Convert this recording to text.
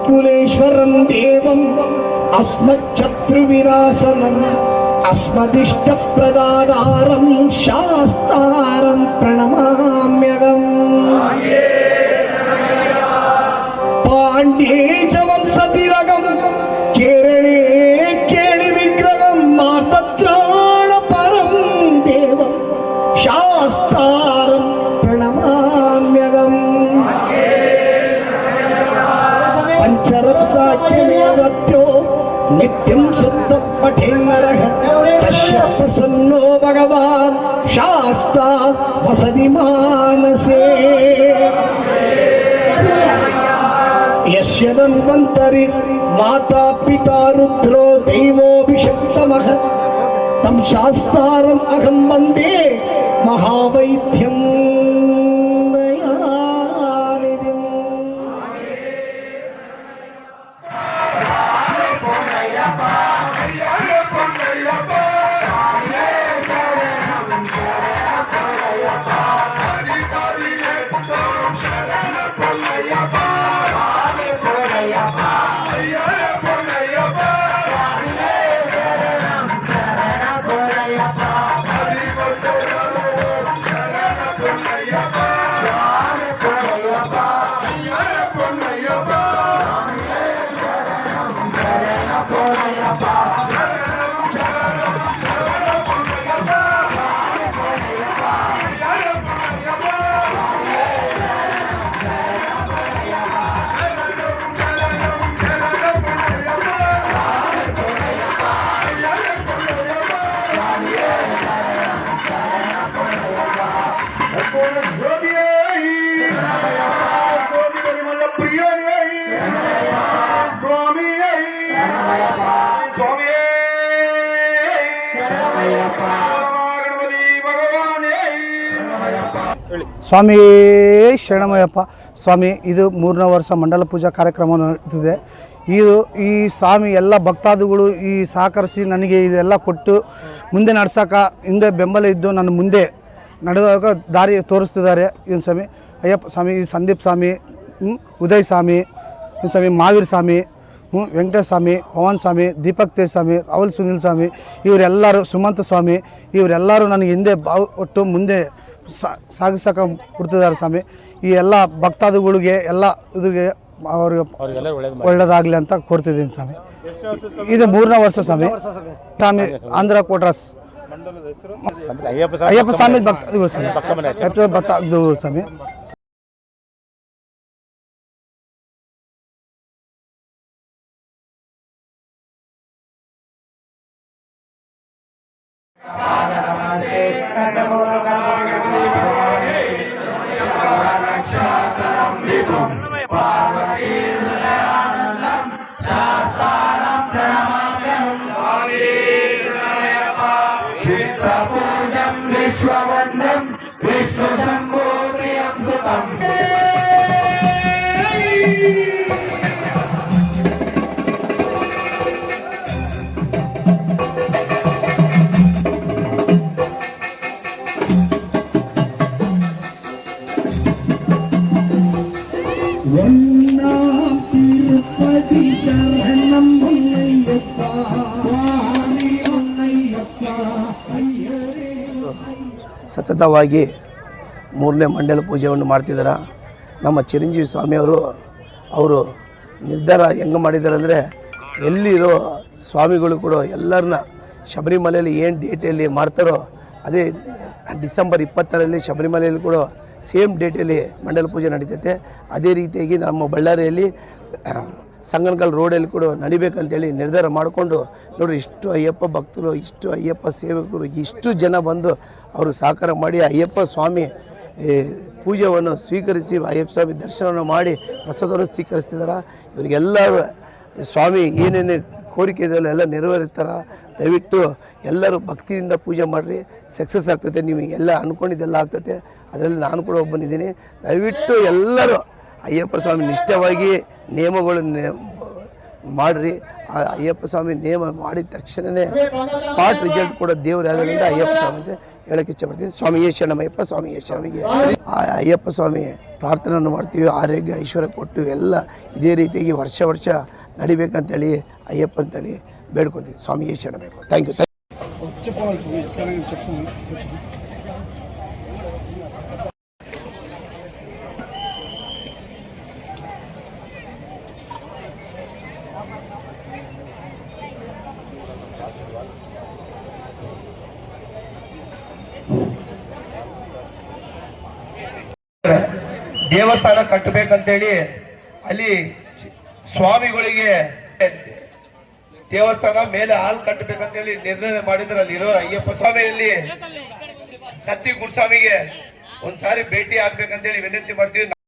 कुलेश्वरं देवम् अस्मच्छत्रुविनाशनम् अस्मदिष्टप्रदातारं शास्तारं प्रणमाम्यहम् पाण्ड्ये च वंशतिलकं केरळे केळि विग्रहं मातत्राणपरं देवं शास्तारं प्रणमाम्यहम् पंचरत्नाख्यमेवत्यो नित्यं शुद्धं पठेन्नरः तस्य प्रसन्नो भगवान् शास्ता वसति मानसे यस्य धन्वन्तरि माता पिता रुद्रो दैवोऽभिषक्तमः तं शास्तारम् अहं वन्दे महावैद्यम् ಸ್ವಾಮಿ ಶರಣಮಯ್ಯಪ್ಪ ಸ್ವಾಮಿ. ಇದು 3ನೇ ವರ್ಷ ಮಂಡಲ ಪೂಜಾ ಕಾರ್ಯಕ್ರಮ ನಡೆಯುತ್ತಿದೆ. ಈ ಸ್ವಾಮಿ ಎಲ್ಲ ಭಕ್ತಾದಿಗಳು ಈ ಸಹಕರಿಸಿ ನನಗೆ ಇದೆಲ್ಲ ಕೊಟ್ಟು ಮುಂದೆ ನಡ್ಸೋಕೆ ಹಿಂದೆ ಬೆಂಬಲ ಇದ್ದು ನನ್ನ ಮುಂದೆ ನಡೆಯುವಾಗ ದಾರಿ ತೋರಿಸ್ತಿದ್ದಾರೆ. ಇವನು ಸ್ವಾಮಿ ಅಯ್ಯಪ್ಪ ಸ್ವಾಮಿ, ಈ ಸಂದೀಪ್ ಸ್ವಾಮಿ, ಉದಯ್ ಸ್ವಾಮಿ, ಸ್ವಾಮಿ ಮಾವೀರ್ ಸ್ವಾಮಿ, ವೆಂಕಟೇಶ ಸ್ವಾಮಿ, ಪವನ್ ಸ್ವಾಮಿ, ದೀಪಕ್ ತೇಜ್ ಸ್ವಾಮಿ, ರಾಹುಲ್ ಸುನಿಲ್ ಸ್ವಾಮಿ, ಇವರೆಲ್ಲರೂ ಸುಮಂತ ಸ್ವಾಮಿ, ಇವರೆಲ್ಲರೂ ನನಗೆ ಹಿಂದೆ ಒಟ್ಟು ಮುಂದೆ ಸಾಗಿಸೋಕೆ ಕೊಡ್ತಿದ್ದಾರೆ ಸ್ವಾಮಿ. ಈ ಎಲ್ಲ ಭಕ್ತಾದಿಗಳಿಗೆ ಎಲ್ಲ ಇದ್ರಿಗೆ ಅವ್ರಿಗೆ ಒಳ್ಳೆಯದಾಗಲಿ ಅಂತ ಕೋರ್ತಿದ್ದೀನಿ ಸ್ವಾಮಿ. ಇದು 3ನೇ ವರ್ಷ ಸ್ವಾಮಿ. ಸ್ವಾಮಿ ಆಂಧ್ರ ಕೋಟ್ರಾಸ್ ಅಯ್ಯಪ್ಪ ಸ್ವಾಮಿ ಭಕ್ತಾದಿಗಳು ಸ್ವಾಮಿ. विश्ववन्दं विश्वशम्भो प्रियं सुतं तिरुपति शरणं ಸತತವಾಗಿ 3ನೇ ಮಂಡಲ ಪೂಜೆಯನ್ನು ಮಾಡ್ತಿದ್ದಾರೆ. ನಮ್ಮ ಚಿರಂಜೀವಿ ಸ್ವಾಮಿಯವರು ನಿರ್ಧಾರ ಹೆಂಗೆ ಮಾಡಿದ್ದಾರೆ ಅಂದರೆ, ಎಲ್ಲಿರೋ ಸ್ವಾಮಿಗಳು ಕೂಡ ಎಲ್ಲರನ್ನ ಶಬರಿಮಲೆಯಲ್ಲಿ ಏನು ಡೇಟಲ್ಲಿ ಮಾಡ್ತಾರೋ ಅದೇ ಡಿಸೆಂಬರ್ 20ರಲ್ಲಿ ಶಬರಿಮಲೆಯಲ್ಲಿ ಕೂಡ ಸೇಮ್ ಡೇಟಲ್ಲಿ ಮಂಡಲ ಪೂಜೆ ನಡೀತೈತೆ. ಅದೇ ರೀತಿಯಾಗಿ ನಮ್ಮ ಬಳ್ಳಾರಿಯಲ್ಲಿ ಸಂಗನಕಲ್ ರೋಡಲ್ಲಿ ಕೂಡ ನಡಿಬೇಕಂತೇಳಿ ನಿರ್ಧಾರ ಮಾಡಿಕೊಂಡು ನೋಡಿರಿ, ಇಷ್ಟು ಅಯ್ಯಪ್ಪ ಭಕ್ತರು, ಇಷ್ಟು ಅಯ್ಯಪ್ಪ ಸೇವಕರು, ಇಷ್ಟು ಜನ ಬಂದು ಅವರು ಸಹಕಾರ ಮಾಡಿ ಅಯ್ಯಪ್ಪ ಸ್ವಾಮಿ ಪೂಜೆಯನ್ನು ಸ್ವೀಕರಿಸಿ ಅಯ್ಯಪ್ಪ ಸ್ವಾಮಿ ದರ್ಶನವನ್ನು ಮಾಡಿ ಪ್ರಸಾದವನ್ನು ಸ್ವೀಕರಿಸ್ತಿದ್ದಾರೆ. ಇವರಿಗೆಲ್ಲರೂ ಸ್ವಾಮಿ ಏನೇನು ಕೋರಿಕೆ ಇದೆಯಲ್ಲ ಎಲ್ಲ ನೆರವೇರ್ತಾರೆ. ದಯವಿಟ್ಟು ಎಲ್ಲರೂ ಭಕ್ತಿಯಿಂದ ಪೂಜೆ ಮಾಡಿರಿ, ಸಕ್ಸಸ್ ಆಗ್ತದೆ. ನಿಮಗೆ ಎಲ್ಲ ಅಂದ್ಕೊಂಡಿದ್ದೆಲ್ಲ ಆಗ್ತದೆ. ಅದರಲ್ಲಿ ನಾನು ಕೂಡ ಒಬ್ಬನಿದ್ದೀನಿ. ದಯವಿಟ್ಟು ಎಲ್ಲರೂ ಅಯ್ಯಪ್ಪ ಸ್ವಾಮಿ ನಿಷ್ಠವಾಗಿ ನಿಯಮಗಳನ್ನು ಮಾಡಿರಿ. ಆ ಅಯ್ಯಪ್ಪ ಸ್ವಾಮಿ ನೇಮ ಮಾಡಿದ ತಕ್ಷಣವೇ ಸ್ಪಾಟ್ ರಿಸಲ್ಟ್ ಕೂಡ ದೇವ್ರು ಯಾವ್ದ್ರಿಂದ ಅಯ್ಯಪ್ಪ ಸ್ವಾಮಿ ಅಂತ ಹೇಳಕ್ಕೆ ಇಷ್ಟಪಡ್ತೀನಿ. ಸ್ವಾಮಿಯೇ ಶರಣಮಯ್ಯಪ್ಪ, ಸ್ವಾಮಿಯೇ ಸ್ವಾಮಿಗೆ ಆ ಅಯ್ಯಪ್ಪ ಸ್ವಾಮಿ ಪ್ರಾರ್ಥನೆಯನ್ನು ಮಾಡ್ತೀವಿ. ಆರೋಗ್ಯ ಐಶ್ವರ್ಯ ಕೊಟ್ಟು ಎಲ್ಲ ಇದೇ ರೀತಿಯಾಗಿ ವರ್ಷ ವರ್ಷ ನಡಿಬೇಕಂತೇಳಿ ಅಯ್ಯಪ್ಪ ಅಂತೇಳಿ ಬೇಡ್ಕೊತೀವಿ. ಸ್ವಾಮಿಯೇ ಶರಣಮಯ್ಯಪ್ಪ. Thank you. ದೇವಸ್ಥಾನ ಕಟ್ಟಬೇಕಂತೇಳಿ ಅಲ್ಲಿ ಸ್ವಾಮಿಗಳಿಗೆ ದೇವಸ್ಥಾನ ಮೇಲೆ ಹಾಲ್ ಕಟ್ಟಬೇಕಂತೇಳಿ ನಿರ್ಣಯ ಮಾಡಿದ್ರು. ಅಲ್ಲಿರೋ ಅಯ್ಯಪ್ಪ ಸ್ವಾಮಿಯಲ್ಲಿ ಸತ್ತಿ ಗುರುಸ್ವಾಮಿಗೆ ಒಂದ್ಸಾರಿ ಭೇಟಿ ಆಗ್ಬೇಕಂತೇಳಿ ವಿನಂತಿ ಮಾಡ್ತೀವಿ.